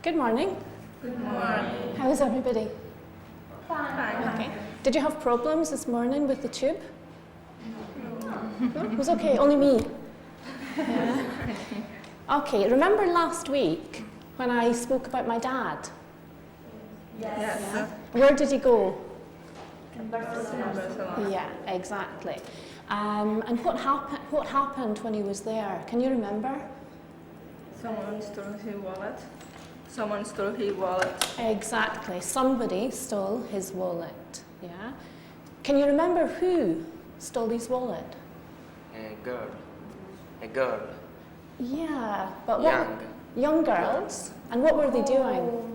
Good morning. Good morning. How is everybody? Fine. Okay. Did you have problems this morning with the tube? No? It was okay, only me. Yeah. Okay, remember last week when I spoke about my dad? Yes. Yeah. Where did he go? Barcelona. Yeah, exactly. And what happened when he was there? Can you remember? Someone stole his wallet. Exactly. Somebody stole his wallet. Yeah. Can you remember who stole his wallet? A girl. Yeah, but what? Young girls. And what were they doing?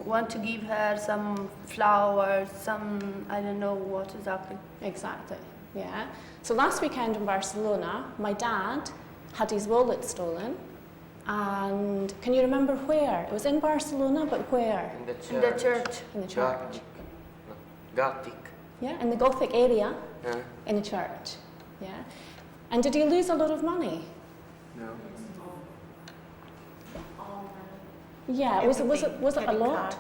Want to give her some flowers, I don't know what exactly. Exactly. Yeah. So last weekend in Barcelona, my dad had his wallet stolen. And can you remember where? It was in Barcelona, but where? In the church. In the church. In the church. Gothic. Yeah, in the Gothic area, Huh? in the church. Yeah. And did he lose a lot of money? No. Yeah. Was it a Credit lot? Card,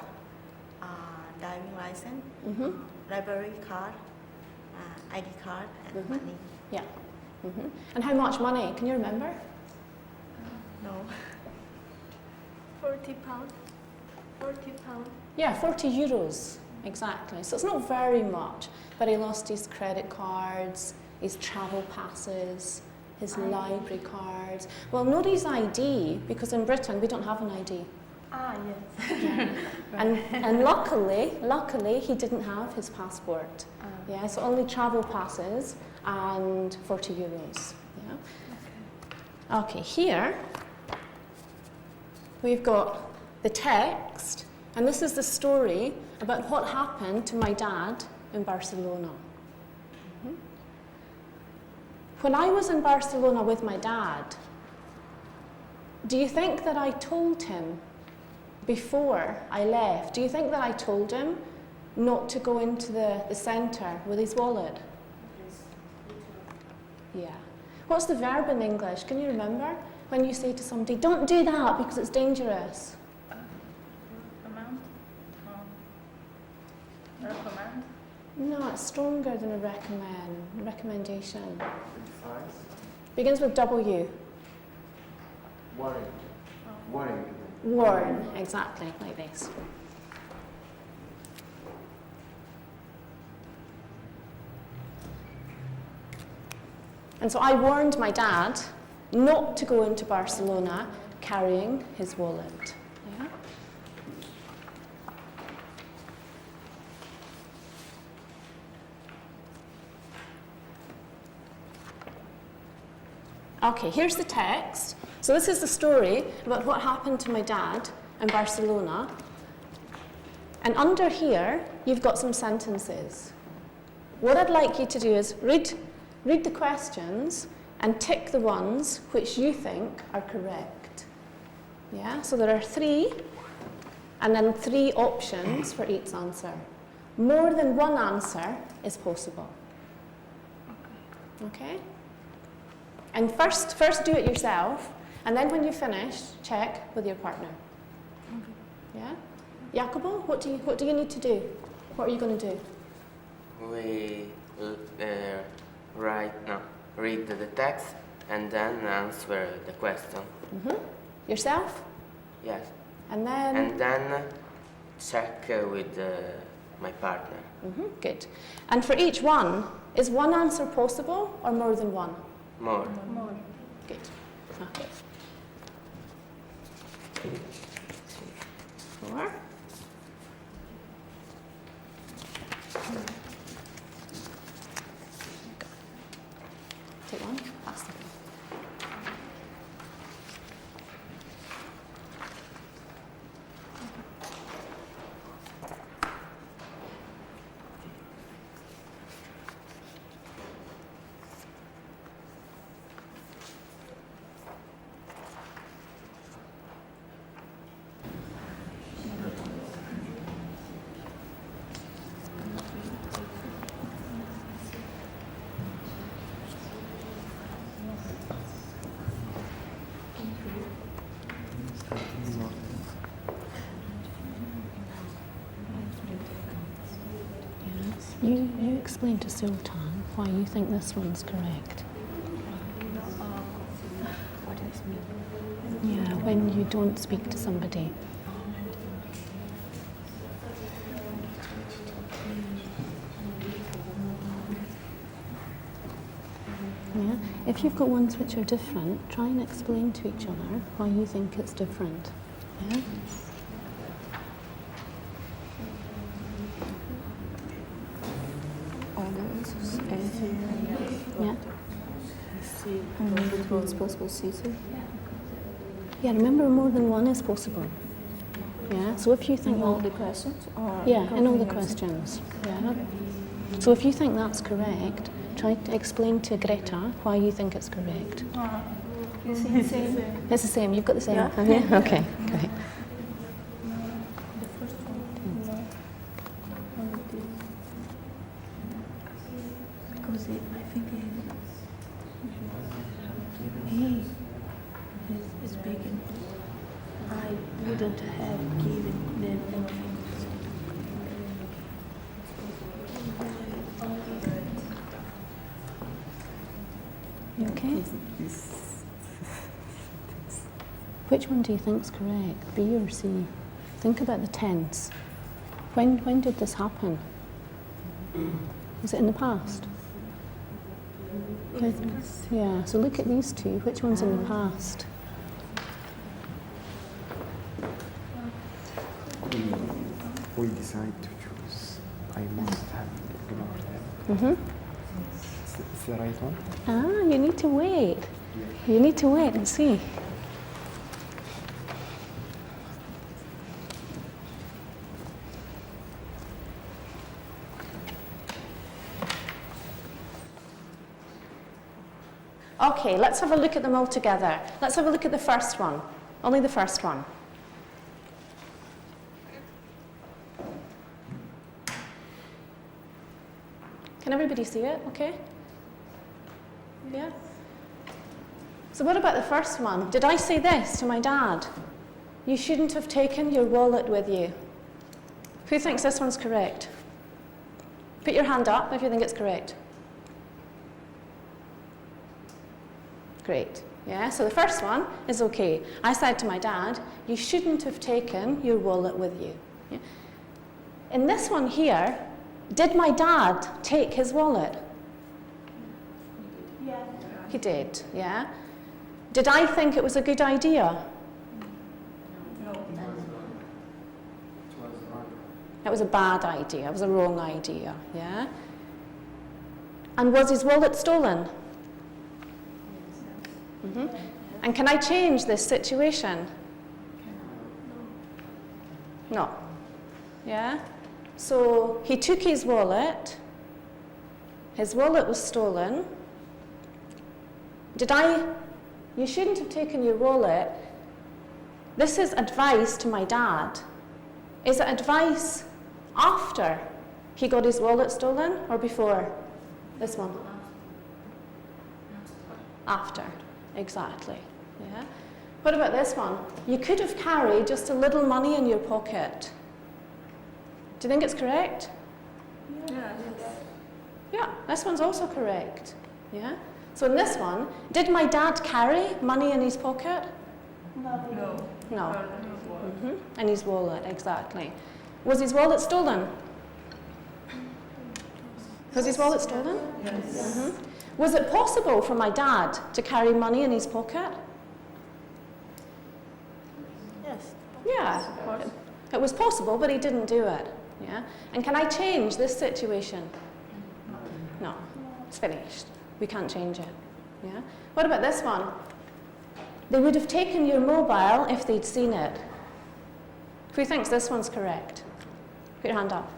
driving license, Mm-hmm. library card, ID card, and money. Yeah. Mm-hmm. And how much money? Can you remember? No. 40 pounds. 40 pounds. Yeah, 40 euros, exactly. So it's not very much, but he lost his credit cards, his travel passes, his library cards. Well, not his ID, because in Britain we don't have an ID. Yes. And luckily, he didn't have his passport. Yeah, so only travel passes and 40 euros. Yeah. Okay, here we've got the text, and this is the story about what happened to my dad in Barcelona. Mhm. When I was in Barcelona with my dad, do you think that I told him before I left? Do you think that I told him not to go into the centre with his wallet? Yeah. What's the verb in English? Can you remember? When you say to somebody, don't do that because it's dangerous. Recommend. No, it's stronger than a recommendation. Begins with W. Warn, exactly, like this. And so I warned my dad not to go into Barcelona carrying his wallet. Yeah? Okay, here's the text. So this is the story about what happened to my dad in Barcelona. And under here, you've got some sentences. What I'd like you to do is read the questions and tick the ones which you think are correct. Yeah, so there are 3, and then 3 options for each answer. More than one answer is possible. Okay? And first do it yourself, and then when you finish, check with your partner. Yeah? Jacopo, what do you need to do? What are you going to do? We read the text and then answer the question. Mm-hmm. Yourself? Yes. And then? And then check with my partner. Mm-hmm. Good. And for each one, is one answer possible or more than one? More. Good. Okay. 2, 3, 4. Take one. Pass the one. You explain to Sultan why you think this one's correct. What does it mean? Yeah, when you don't speak to somebody. Yeah, if you've got ones which are different, try and explain to each other why you think it's different. Yeah? Yeah. It's possible season. Yeah, remember more than one is possible. Yeah, so if you think All the questions? Or yeah, in all the questions. Yeah. So if you think that's correct, try to explain to Greta why you think it's correct. It's the same. It's the same. You've got the same. Yeah. Have you? Okay, great. The first one. No. Because I think he is speaking. I wouldn't have given them anything. You okay? Which one do you think's correct, B or C? Think about the tense. When did this happen? Was it in the past? Yeah, so look at these two. Which one's in the past? We decide to choose. I must have ignored them. Mm-hmm. It's the right one? Ah, you need to wait. You need to wait and see. Okay, let's have a look at them all together. Let's have a look at the first one. Only the first one. Can everybody see it? Okay? Yeah? So what about the first one? Did I say this to my dad? You shouldn't have taken your wallet with you. Who thinks this one's correct? Put your hand up if you think it's correct. Great. Yeah, so the first one is okay. I said to my dad, you shouldn't have taken your wallet with you. Yeah. In this one here, did my dad take his wallet? Yeah. He did, yeah. Did I think it was a good idea? It was a bad idea, it was a wrong idea, yeah. And was his wallet stolen? Mm-hmm. And can I change this situation? No. Yeah? So he took his wallet was stolen. You shouldn't have taken your wallet. This is advice to my dad. Is it advice after he got his wallet stolen or before? This one? After, exactly. Yeah. What about this one? You could have carried just a little money in your pocket. Do you think it's correct? Yeah, this one's also correct. Yeah. So in this one, did my dad carry money in his pocket? No. No. Mm-hmm. In his wallet, exactly. Was his wallet stolen? Was his wallet stolen? Yes. Mm-hmm. Was it possible for my dad to carry money in his pocket? Yes. Yeah. It was possible, but he didn't do it. Yeah. And can I change this situation? No. It's finished. We can't change it. Yeah. What about this one? They would have taken your mobile if they'd seen it. Who thinks this one's correct? Put your hand up.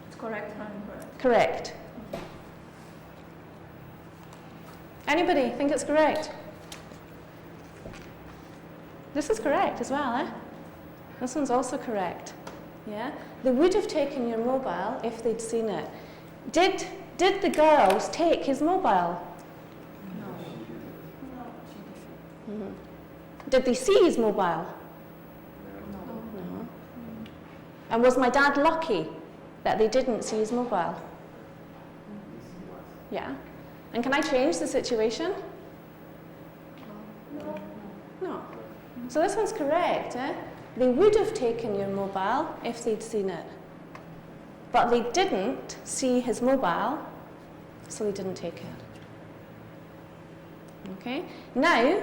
It's correct and incorrect. Correct. Anybody think it's correct? This is correct as well, eh? This one's also correct. Yeah? They would have taken your mobile if they'd seen it. Did the girls take his mobile? No. Mm-hmm. Did they see his mobile? And was my dad lucky that they didn't see his mobile? Yeah. And can I change the situation? No. So this one's correct. They would have taken your mobile if they'd seen it. But they didn't see his mobile, so they didn't take it. Okay? Now,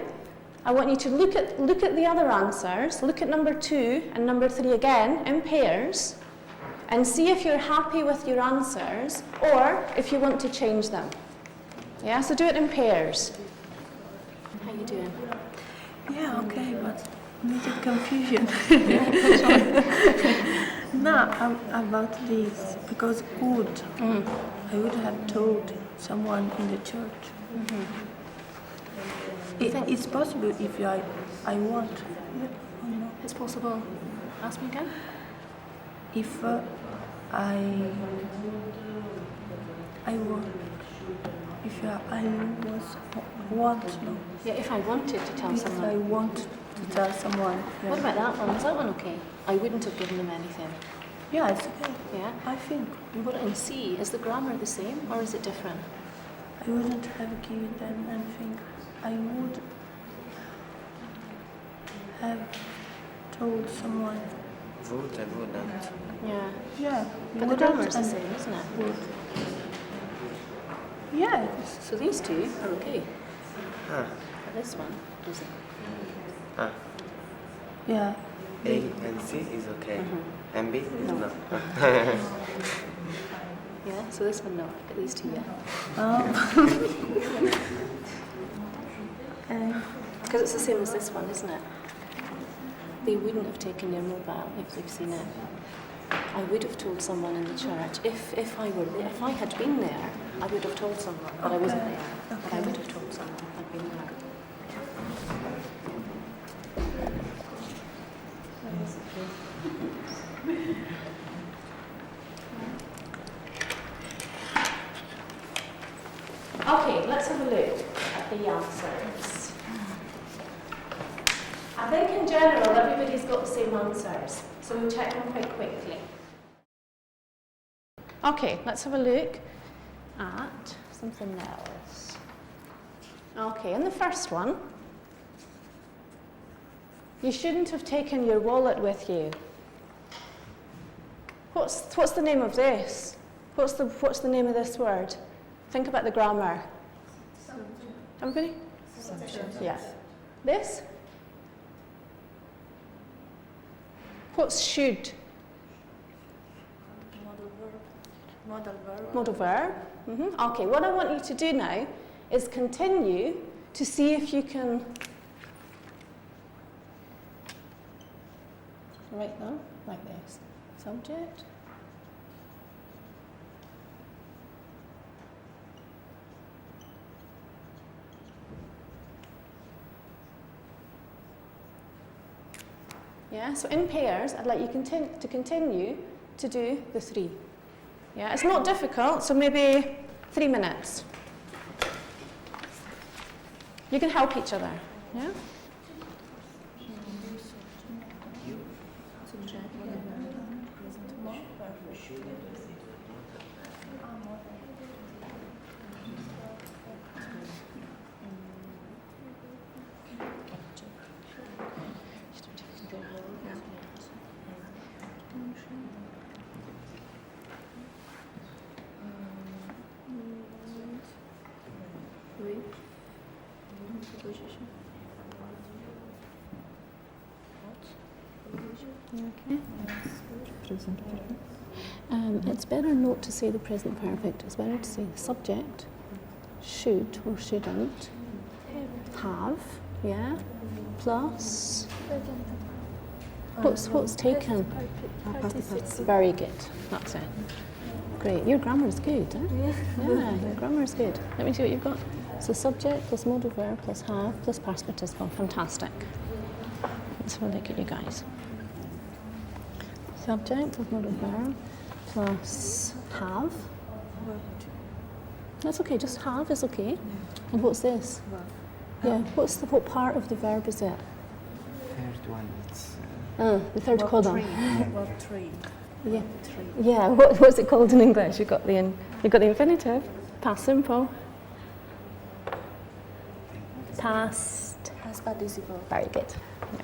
I want you to look at the other answers, look at number 2 and number 3 again in pairs, and see if you're happy with your answers or if you want to change them. Yeah, so do it in pairs. How you doing? Yeah, okay, but little confusion. No, about this, because good, I would have told someone in the church. It's possible if I want. Yeah, or no. It's possible. Ask me again. If I want, if I want, no. Yeah, if I wanted to tell If I someone. want to tell someone. Yeah. What about that one? Is that one okay? I wouldn't have given them anything. Yeah, it's okay. Yeah? I think And what in C, is the grammar the same or is it different? I wouldn't have given them anything. I would have told someone. Would and wouldn't. Yeah. Yeah, But the wouldn't grammar's the and same, isn't it? would. Yeah, So these two are okay. Ah, But this one isn't. ah. yeah. A and C is okay. And B is no. Yeah, so this one no, but these two yeah. Because it's the same as this one, isn't it? They wouldn't have taken your mobile if they've seen it. I would have told someone in the church. If I were there, if I had been there, I would have told someone. But I wasn't there. But I would have told someone if I'd been there. Okay, let's have a look at the answers. I think in general everybody's got the same answers, so we'll check them quite quickly. Okay, let's have a look at something else. Okay, in the first one, you shouldn't have taken your wallet with you. What's the name of this? What's the name of this word? Think about the grammar. Everybody? Subject. Yeah. This? What's should? Modal verb. Modal verb. Okay, what I want you to do now is continue to see if you can write them like this. Subject. Yeah, so in pairs, I'd like you to continue to do the 3. Yeah, it's not difficult, so maybe 3 minutes. You can help each other. Yeah? Okay. It's better not to say the present perfect. It's better to say the subject, should or shouldn't, have, yeah, plus. What's taken? Very good. That's it. Great. Your grammar is good, eh? Yeah, your grammar is good. Let me see what you've got. So subject plus modal verb plus have plus past participle. Fantastic. Let's have a look at you guys. Subject plus modal verb plus have. That's okay, just have is okay. And what's this? Yeah, what part of the verb is it? Third one, it's The third column. Verb 3. Yeah. Yeah. What's it called in English? You've got the infinitive. Past simple. Past participle. Very good. Yeah.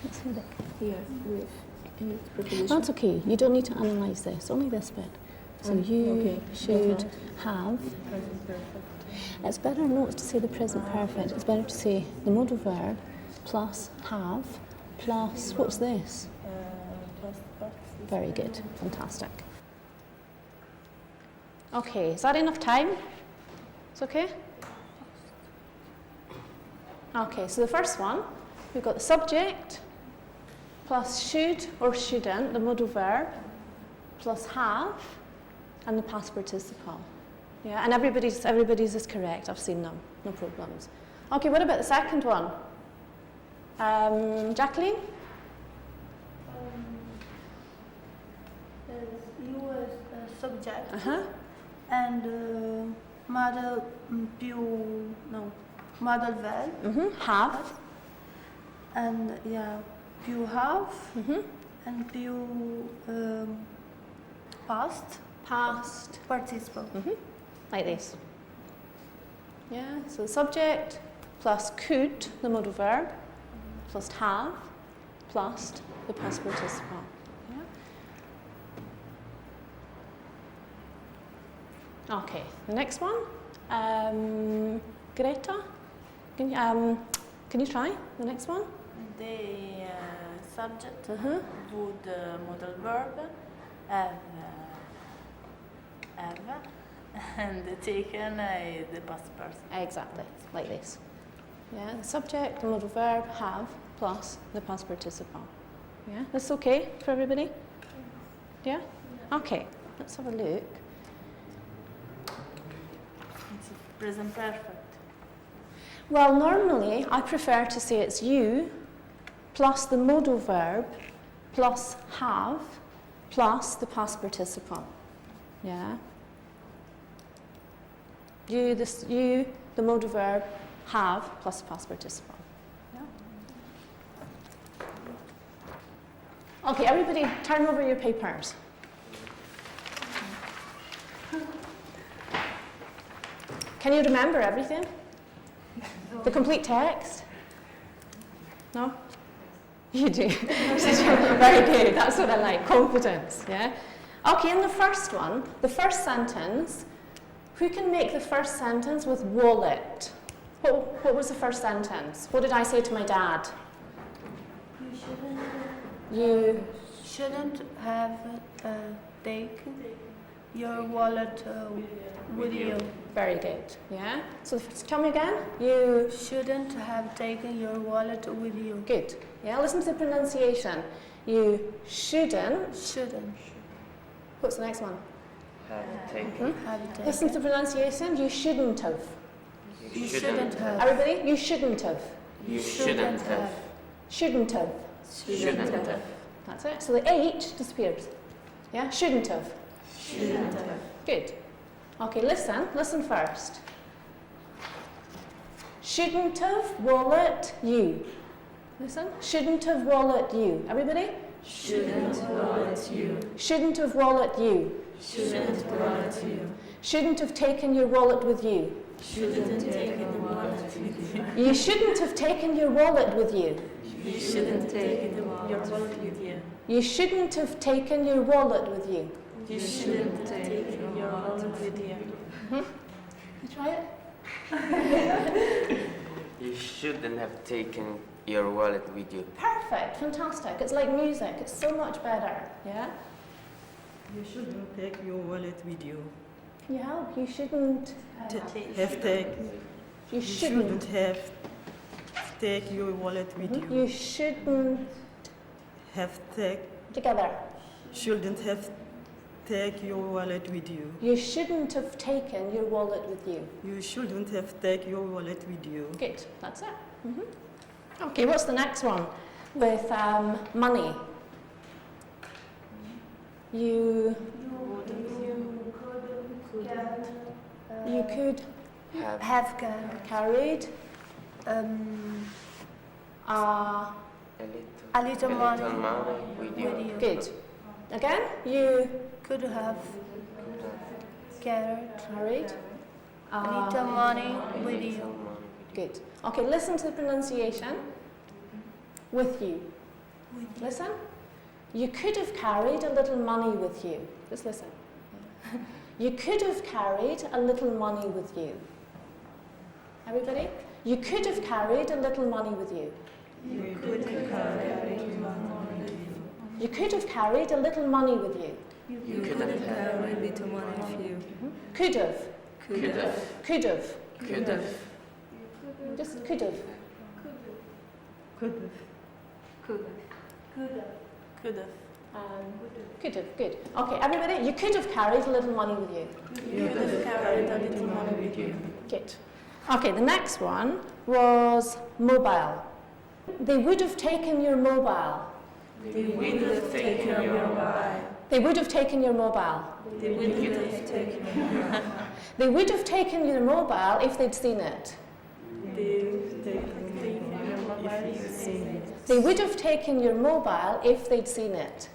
Let's see that here with. That's okay. You don't need to analyse this. Only this bit. So you should have. It's better not to say the present perfect. It's better to say the modal verb plus have plus what's this? Very good. Fantastic. Okay. Is that enough time? It's okay? Okay, so the first one, we've got the subject plus should or shouldn't, the modal verb, plus have, and the past participle. Yeah, and everybody's is correct. I've seen them, no problems. Okay, what about the second one? Jacqueline? You as a subject Uh-huh. and model model verb Mm-hmm. Have. and you have Mm-hmm. and you past Past. participle. Mm-hmm. Like this. Yeah, so the subject plus could, the modal verb, plus have, plus the past participle. Yeah. Okay, the next one. Greta, can you try the next one? The subject Uh-huh. would modal verb have and taken the past person. Exactly, like this. Yeah, the subject, the modal verb, have, plus the past participle. Yeah, that's okay for everybody? Yeah? Okay, let's have a look. It's present perfect. Well, normally I prefer to say it's you plus the modal verb plus have plus the past participle. Yeah? You, the modal verb, have plus the past participle. Yeah? Okay, everybody turn over your papers. Can you remember everything? The complete text? No? You do. Very good. That's what I like. Confidence. Yeah? Okay, in the first one, the first sentence, who can make the first sentence with wallet? What was the first sentence? What did I say to my dad? You Shouldn't have taken your wallet with you. Very good. Yeah? So tell me again. You Shouldn't have taken your wallet with you. good. Yeah, listen to the pronunciation. You shouldn't. Shouldn't What's the next one? Have taken. have taken. Listen to the pronunciation. You shouldn't have. You shouldn't have. Everybody, you shouldn't have. You shouldn't have. Shouldn't have. Shouldn't have. That's it. So the H disappears. Yeah, shouldn't have. Shouldn't have. Good. Okay, listen first. Shouldn't have wallet you. Listen. Shouldn't have wallet you. Everybody? Shouldn't wallet you. Shouldn't have wallet you. Shouldn't wallet you. Shouldn't have taken your wallet with you. Shouldn't take the wallet with you. You shouldn't have taken your wallet with you. You shouldn't take your wallet with you. You shouldn't have taken your wallet with you. You shouldn't take your wallet with you. You try it? You shouldn't have taken your wallet with you. Perfect, fantastic. It's like music. It's so much better. Yeah? You shouldn't take your wallet with you. Can you help? You shouldn't. Have take. You You shouldn't. shouldn't have take your wallet with you. You shouldn't. Have take. Together. Shouldn't have take your wallet with you. You shouldn't have taken your wallet with you. You shouldn't have take your wallet with you. Good, that's it. Okay, what's the next one? With money. You could Have Have carried a A little money with you. with you. Good. Again, you Could have carried carried. a little money with you. Good. Okay, listen to the pronunciation. With you. Listen. You could have carried a little money with you. Just listen. You could have carried a little money with you. Everybody? You could have carried a little money with you. You could have carried You could have carried a little money with you. You could have carried little money with you. Could have. Could have. Could have. Could have. Just could have. Could have. Could have. Could have. Good. Okay, everybody, you could have carried a little money with you. You could have carried a little money with you. Good. Okay, the next one was mobile. They would have taken your mobile. They would have taken your mobile. They would have taken your mobile. They would have taken your They would have taken your mobile if they'd seen it. They would have taken your mobile if they'd seen it.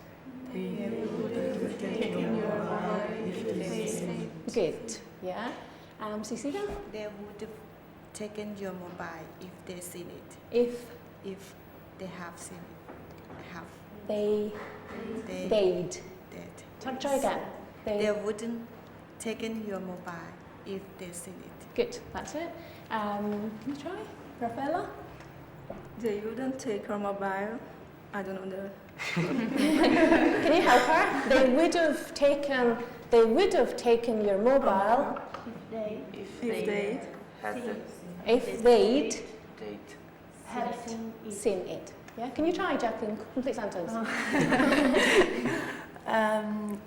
Good. Yeah. So you see that? They would have taken your mobile if they seen it. If They have seen it. Have. they'd. That. Try again. They wouldn't taken your mobile if they seen it. Good. That's it. You try, Rafaela. They wouldn't take her mobile. I don't know. Can you help her? They would have taken. They would have taken your mobile If they Had the if they'd date. seen it. Yeah. Can you try, Jacqueline? Complete sentence.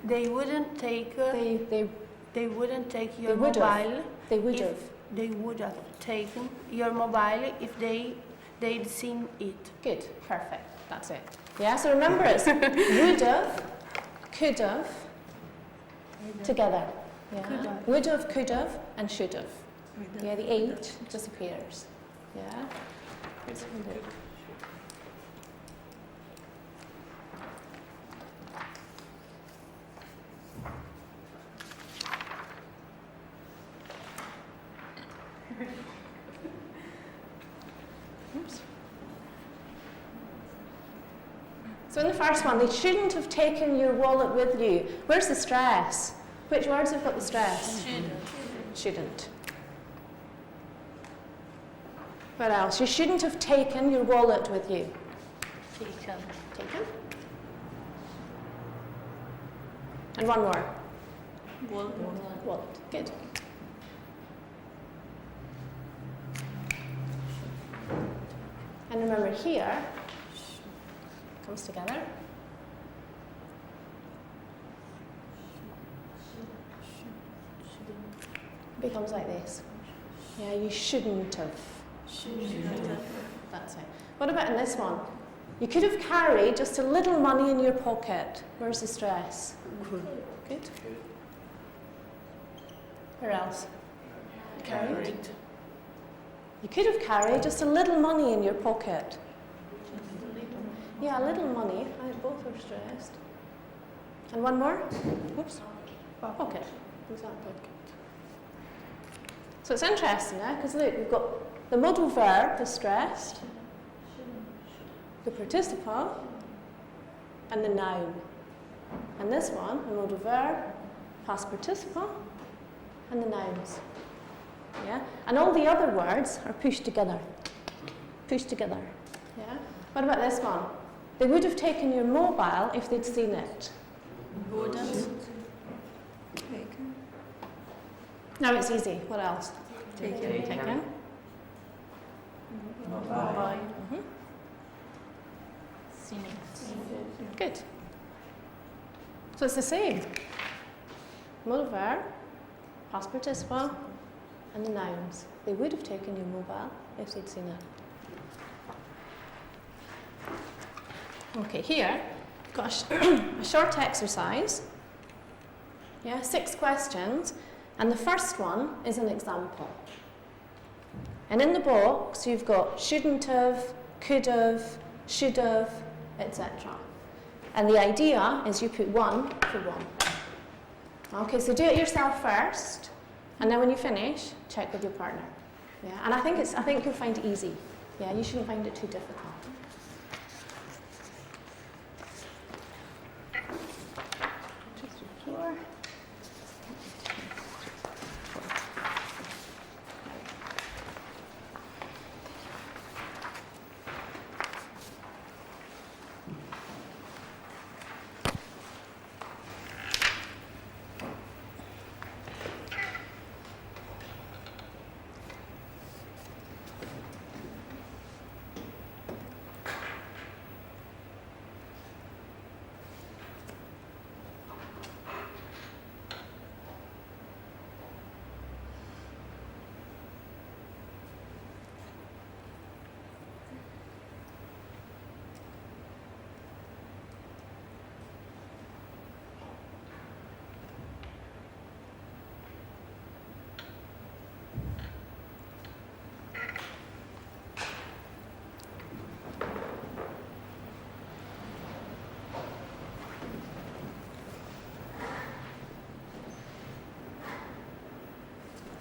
They wouldn't take. They wouldn't take your would have. mobile. They would if have. They would have taken your mobile if they'd seen it. Good. Perfect. That's it. Yeah. So remember, it's would have, could have, together. Yeah. Could have. Would have, could have, and should have. Yeah. The H disappears. Yeah. Let's hold it. Oops. So in the first one, they shouldn't have taken your wallet with you. Where's the stress? Which words have got the stress? Shouldn't. What else? You shouldn't have taken your wallet with you. Taken. Taken. And one more. Wallet. Good. And remember here, comes together. Becomes like this. Yeah, you shouldn't have. That's it. What about in this one? You could have carried just a little money in your pocket. Where's the stress? Good. Where else? Carried. You could have carried just a little money in your pocket. Yeah, a little money. Both are stressed. And one more? Oops. Pocket. Exactly. So it's interesting, because look, we've got the modal verb is stressed, the participle, and the noun. And this one, the modal verb, past participle, and the nouns. Yeah? And all the other words are pushed together. Pushed together. Yeah? What about this one? They would have taken your mobile if they'd seen it. Wouldn't. Now it's easy. What else? Taken. Mobile. Mhm. Seen it. Good. So it's the same. Modal verb, past participle, and the nouns. They would have taken your mobile if they'd seen it. Okay, here, got a short exercise. Yeah, 6 questions, and the first one is an example. And in the box, you've got shouldn't have, could have, should have, etc. And the idea is you put one for one. Okay, so do it yourself first, and then when you finish, check with your partner. Yeah, and I think you'll find it easy. Yeah, you shouldn't find it too difficult. Four.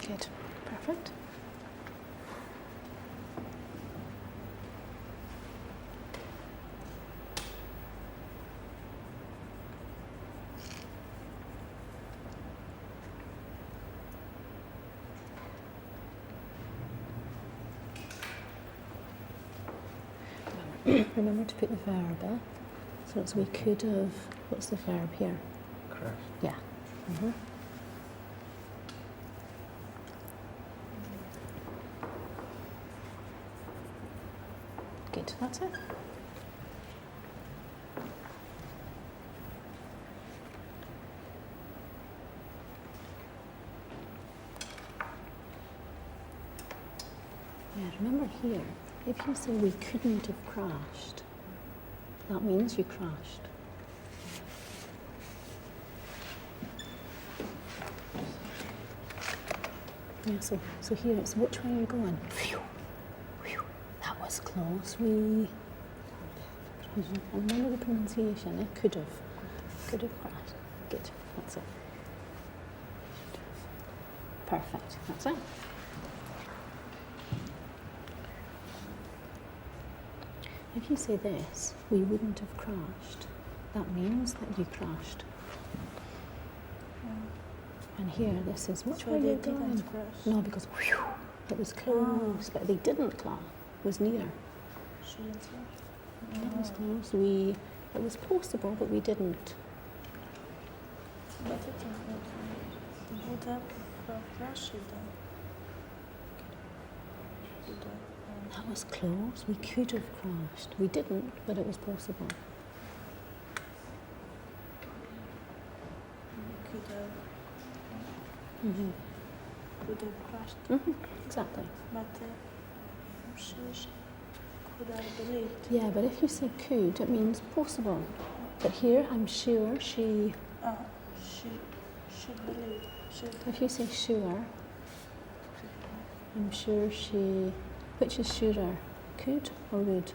Good, perfect. Remember to put the verb there. So it's we could have, what's the verb here? Crash. Yeah. Mm-hmm. Good, that's it. Yeah, remember here, if you say we couldn't have crashed, that means you crashed. Yeah, so here it's which way are you going? Phew, phew, that was close. And remember the pronunciation, it could have crashed. Good, that's it. Perfect, that's it. If you say this, we wouldn't have crashed, that means that you crashed. And here, this is which way you're going. No, because whew, it was close, but they didn't clap. It was near. It was close. It was possible, but we didn't. But it would have crashed then. That was close. We could have crashed. We didn't, but it was possible. Could have crashed. Exactly. But she could have believed. Yeah, but if you say could, it means possible. But here, I'm sure she. She should believe. If you say sure, I'm sure she. Which is surer, could or would?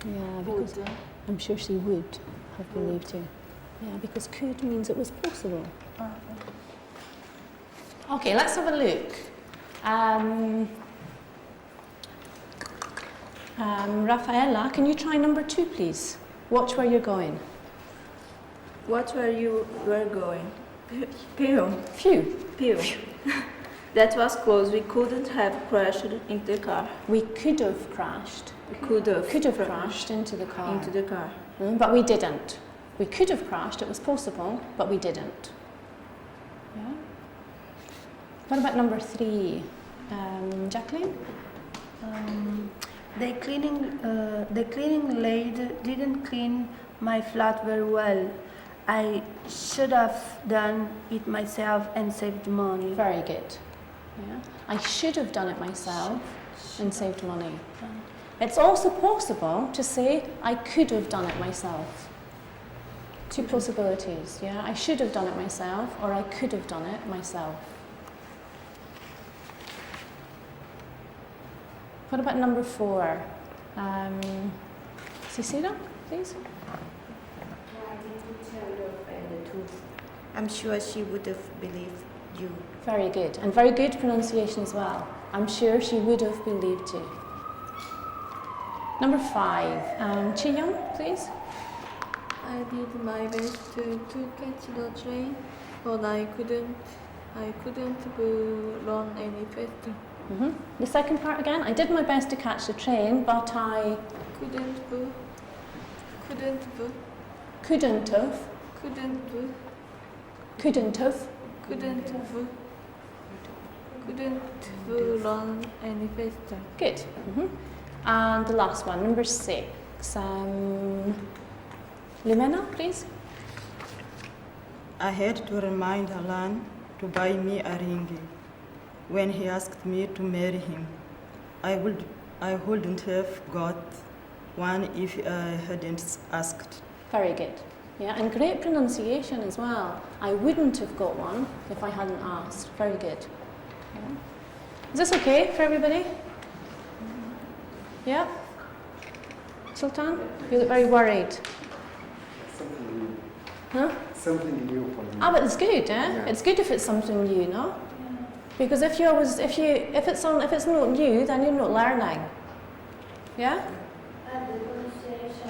Yeah, because I'm sure she would have believed you. Yeah, because could means it was possible. Okay, let's have a look. Rafaela, can you try number 2, please? Watch where you're going. Watch where you were going. Pew. Phew. Pew. That was close. We couldn't have crashed into the car. We could have crashed. We could have crashed into the car. into the car. But we didn't. We could have crashed, it was possible, but we didn't. Yeah. What about number 3? Jacqueline? The cleaning lady didn't clean my flat very well. I should have done it myself and saved money. Very good. Yeah. I should have done it myself and saved money. It's also possible to say I could have done it myself. 2 possibilities, yeah? I should have done it myself or I could have done it myself. What about number 4? Cecilia, please. I'm sure she would have believed you. Very good. And very good pronunciation as well. I'm sure she would have believed you. Number 5. Chi Young, please. I did my best to catch the train, but I couldn't run any faster. The second part again. I did my best to catch the train, but I Couldn't run any faster. Good. And the last one, number 6. Lumena, please. I had to remind Alan to buy me a ring when he asked me to marry him. I wouldn't have got one if I hadn't asked. Very good. Yeah, and great pronunciation as well. I wouldn't have got one if I hadn't asked. Very good. Yeah. Is this okay for everybody? Yeah? Sultan? You look very worried. Something new. Huh? Something new for me. Ah, but it's good, eh? Yeah. It's good if it's something new, no? Because if it's not new, then you're not learning. Yeah? And the pronunciation,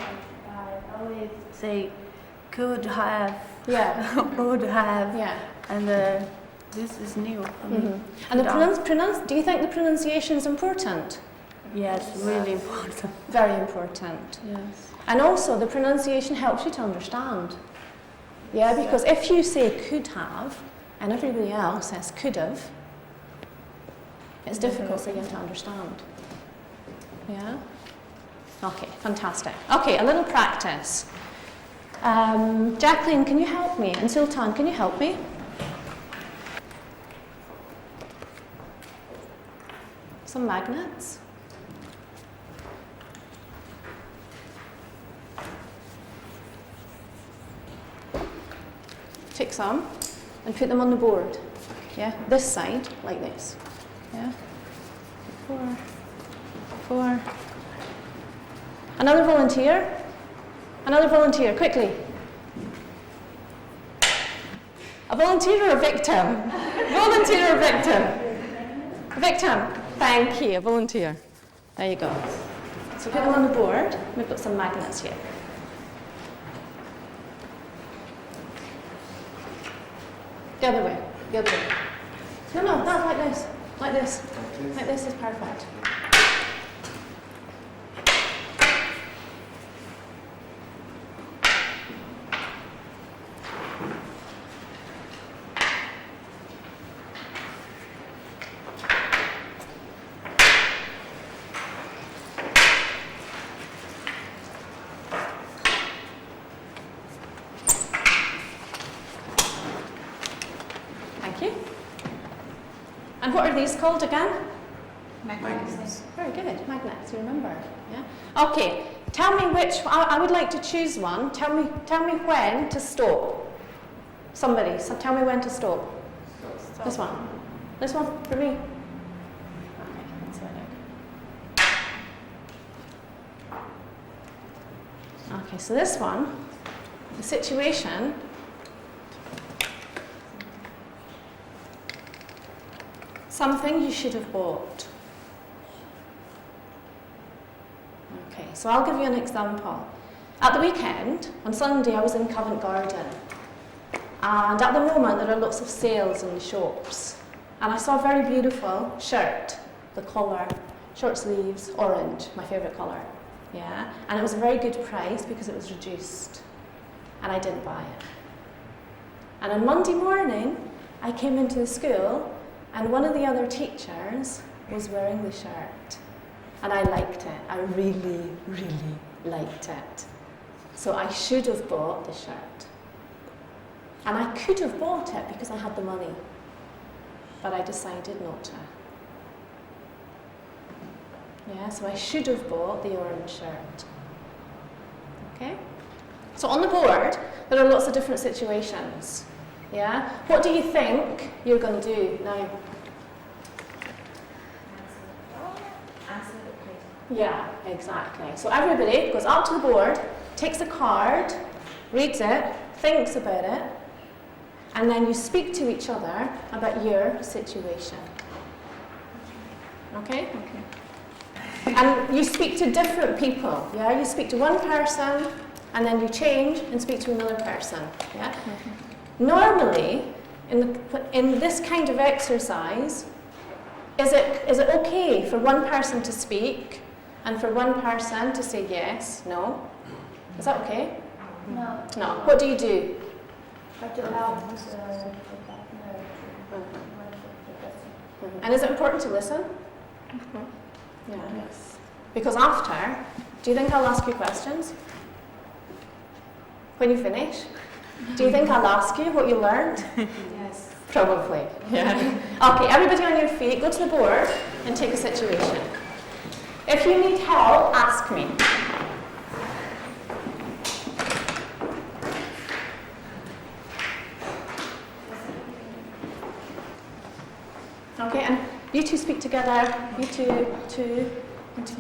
I always say could have, Yeah. would have, Yeah. and this is new for me. And the Could do you think the pronunciation is important? Yes, really important. Very important. Yes. And also the pronunciation helps you to understand. Yeah, because if you say could have and everybody else says could have, it's difficult for you to understand. Yeah? Okay, fantastic. Okay, a little practice. Jacqueline, can you help me? And Sultan, can you help me? Some magnets. Take some and put them on the board. Yeah, this side, like this. Yeah. 4. Another volunteer. Another volunteer, quickly. A volunteer or a victim? Volunteer or victim? A victim. Thank you, a volunteer. There you go. So put them on the board. We've got some magnets here. The other way. The other way. No, that's like this. Like this. Like this is perfect. Thank you. And what are these called again? Magnets. Very good, magnets, you remember. Yeah. Okay, tell me which, I would like to choose one. Tell me when to stop. Somebody, so tell me when to stop. This one. This one, for me. Okay, that's it. Okay, so this one, the situation. Something you should have bought. Okay, so I'll give you an example. At the weekend, on Sunday, I was in Covent Garden. And at the moment, there are lots of sales in the shops. And I saw a very beautiful shirt, the collar, short sleeves, orange, my favourite colour. Yeah, and it was a very good price because it was reduced. And I didn't buy it. And on Monday morning, I came into the school and one of the other teachers was wearing the shirt. And I liked it. I really, really liked it. So I should have bought the shirt. And I could have bought it because I had the money. But I decided not to. Yeah, so I should have bought the orange shirt. Okay? So on the board, there are lots of different situations. Yeah? What do you think you're going to do now? Answer the Yeah, exactly. So everybody goes up to the board, takes a card, reads it, thinks about it, and then you speak to each other about your situation. Okay? And you speak to different people, yeah? You speak to one person, and then you change and speak to another person, yeah? Normally, in this kind of exercise, is it okay for one person to speak and for one person to say yes, no? Is that okay? No. No. What do you do? But to help And is it important to listen? Yeah. Yes. Because after, do you think I'll ask you questions? When you finish? Do you think I'll ask you what you learned? Yes. Probably. Yeah. Okay, everybody on your feet, go to the board and take a situation. If you need help, ask me. Okay, and you two speak together. You two.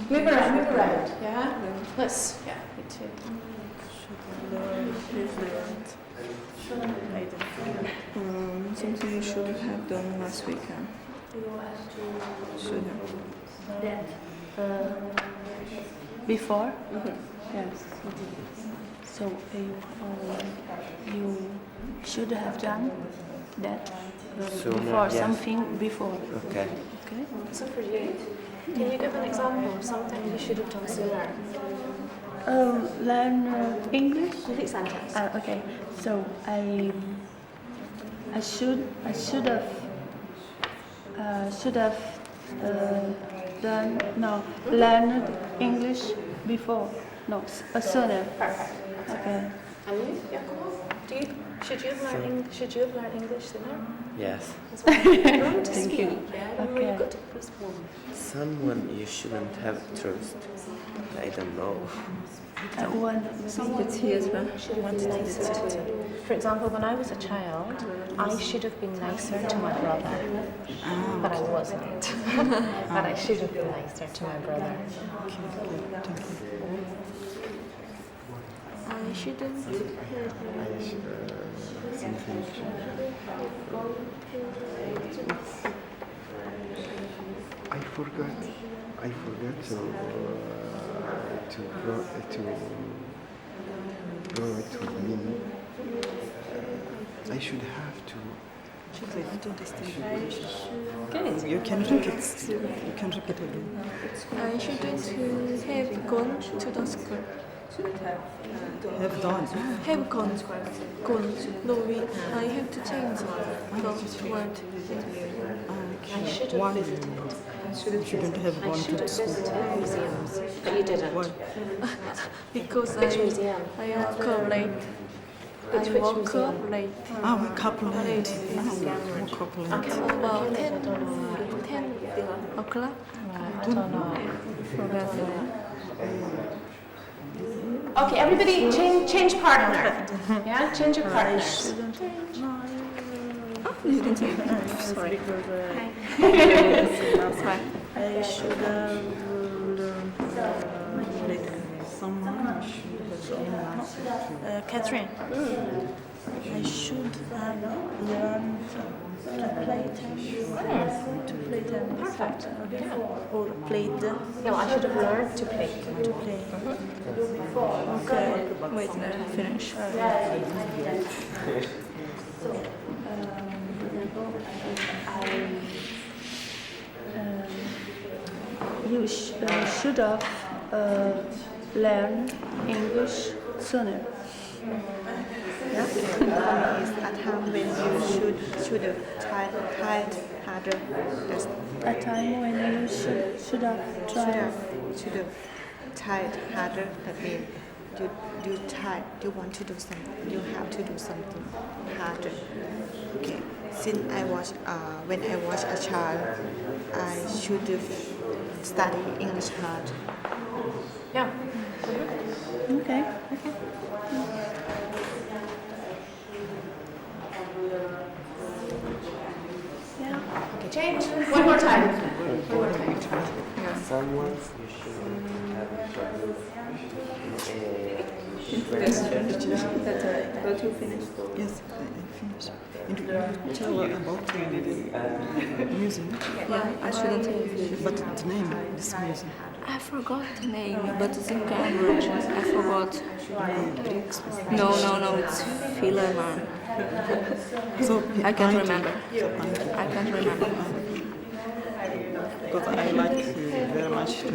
Move around. Yeah. Let's. Yeah. You two. Something you should have done last weekend. Should have. that before. Yes. So you should have done that Sooner, before, yes. something before. Okay. Okay. So for you, can you give an example of something you should have done sooner? Learn English. Complete sentence. Okay. So I should have learned English before. No, sooner. Perfect. Okay. And you, Jacopo? Should you have learned English sooner? Yes. As well? Learn to speak. Yeah. Remember Okay. you've got to respond. Someone you shouldn't have trust. I don't know. Someone should have been nicer to. For example, when I was a child, I should have been nicer to my brother, but I wasn't. But I should have been nicer to my brother. I shouldn't I forgot to brought it with me. I should have to. I don't understand. Good. You can repeat. You can repeat again. I shouldn't have gone to the school. Have done. Have gone. No, I have to change the word. I should have One. visited. Shouldn't have I gone should to have school. visited museums, but you didn't. Why? Because Which museum? I woke late. Which I woke museum? up late. We couple late. Couple late. About 10 o'clock. I don't know. Okay, everybody change partner. Yeah, change your partners. Sorry. I should have learned someone should have done Catherine, I should have learned to play tennis. Perfect. Or played. No, I should have learned to play. Okay, wait, finish. You should have learned English sooner. Yeah. Is a time when you should have tried harder. That's A time when you should have tried. should have tried harder. That means you want to do something. You have to do something harder. Okay. Since when I was a child, I should have studied English hard. Yeah. Okay. Okay, change. One more time. One more time. Someone you shouldn't have trust. But you finished? Yes, I finished. And you tell about the museum? Yeah, I shouldn't have. But the name of this museum? I forgot the name, but it's in Cambridge. I forgot. No, it's Philemon. So I can't remember. So, I can't remember. because I like very much to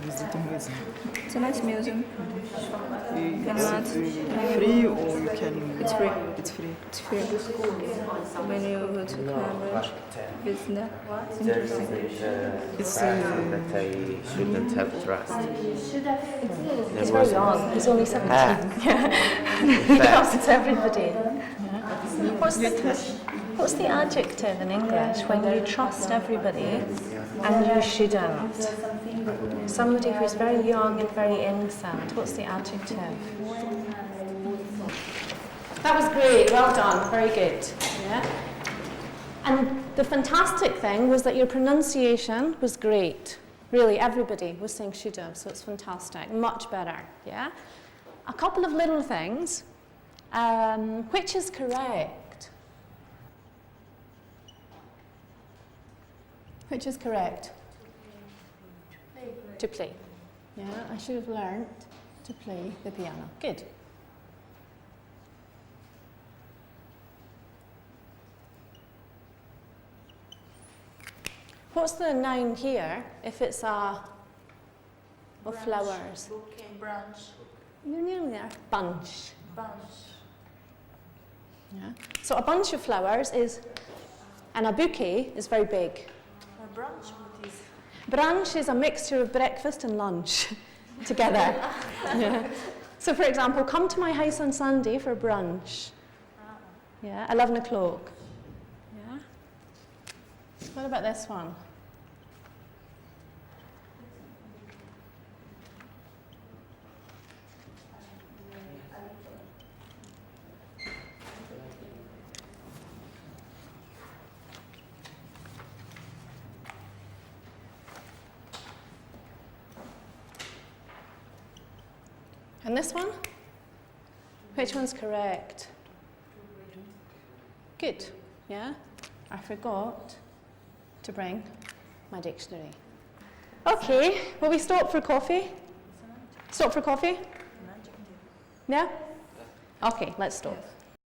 visit the museum. It's a nice museum. It's Cannot. free or you can... It's free. It's free. It's free. When you go to Cambridge, visit there. It's There is interesting. a fact that I shouldn't have trust. He's very young. He's only 17. He trusts everybody. What's the adjective in English when you trust everybody and you shouldn't? Somebody who's very young and very innocent. What's the adjective? That was great. Well done. Very good. Yeah. And the fantastic thing was that your pronunciation was great. Really, everybody was saying should have, so it's fantastic. Much better. Yeah. A couple of little things. Which is correct? Which is correct? To play. Yeah, I should have learnt to play the piano. Good. What's the noun here if it's of flowers? Bouquet, branch, You're nearly there. Bunch. bunch. Yeah. So a bunch of flowers is, and a bouquet is very big. A branch, what is? Brunch is a mixture of breakfast and lunch together. Yeah. So for example, come to my house on Sunday for brunch. Yeah, 11 o'clock. Yeah. What about this one? And this one? Which one's correct? Good, yeah? I forgot to bring my dictionary. Okay, will we stop for coffee? Stop for coffee? Yeah? Okay, let's stop.